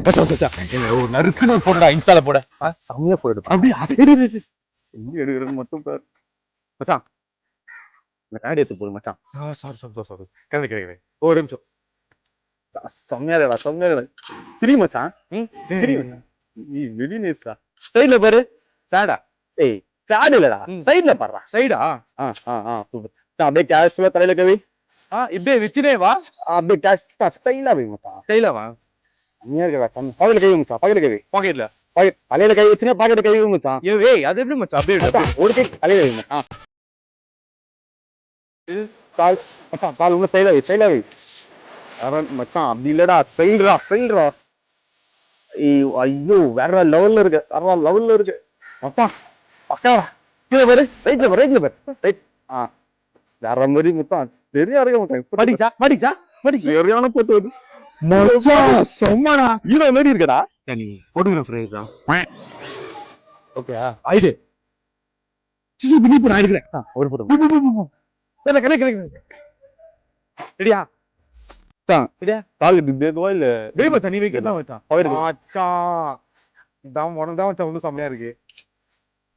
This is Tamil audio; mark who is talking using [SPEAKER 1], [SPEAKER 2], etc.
[SPEAKER 1] நறுக்குன்னு போடுடா இன்ஸ்டால போட
[SPEAKER 2] செம்மையா போயிடு
[SPEAKER 1] அப்படியே
[SPEAKER 2] எங்க எடுக்கிறேன்னு மட்டும் பாரு மச்சான். இந்த காடி எடுத்து போடு மச்சான்.
[SPEAKER 1] சாரி கிளம்பி
[SPEAKER 2] ஒரு நிமிஷம். செம்மையா செம்மையா சிரி மச்சான். சிரி வெரி நைஸ்டா. சைடுல பாரு
[SPEAKER 1] சாடா
[SPEAKER 2] ஏய் சாடு இல்லடா சைடுல பாருடா.
[SPEAKER 1] சைடா
[SPEAKER 2] சூப்பர். அப்படியே கேஷ்ல தலையில கவி.
[SPEAKER 1] இப்படியே வச்சுனே வா
[SPEAKER 2] அப்படியே கேஷ் ஸ்டைலா வை மச்சான்.
[SPEAKER 1] ஸ்டைலா வா
[SPEAKER 2] செம்மையா இருக்கடா. பக்கத்துல கை மச்சான். பக்கத்துல கை
[SPEAKER 1] பாக்கெட்ல
[SPEAKER 2] தலையில கை வச்சுனா பாக்கெட்ல கை வை மச்சான்.
[SPEAKER 1] ஏய் அது எப்படி மச்சான் அப்படியே
[SPEAKER 2] ஒரு கை தலையில வை மச்சான். கால் மச்சான் கால் உள்ள ஸ்டைலா வை. மச்சான் அப்படி இல்லடா ஸ்டைல்ரா. ஐயோ வேற லெவல்ல இருக்கு மச்சான். பக்காவா கீழே பாரு ரைட்ல பாரு ரைட். வேற மாதிரி மச்சான் சரியா இருக்க மச்சான்.
[SPEAKER 1] படிச்சா
[SPEAKER 2] சரியான போட்டு வருது மச்சான். செம்மடா ஹீரோ மாதிரி இருக்கடா.
[SPEAKER 1] நீ போட்டோகிராஃபர் இருக்கா
[SPEAKER 2] ஓகேயா
[SPEAKER 1] ஆயிடு நான் இருக்கிறேன்
[SPEAKER 2] ஒரு போட்டோ
[SPEAKER 1] ரெடியா
[SPEAKER 2] டார்கெட் தேதுவா இல்ல
[SPEAKER 1] வெளியே மச்சான் நீ வைக்கலாம் மச்சான்
[SPEAKER 2] அவருக்கு
[SPEAKER 1] மச்சான் இதான் உனக்கு தான் மச்சான் ஒன்றும் செம்மையா இருக்கு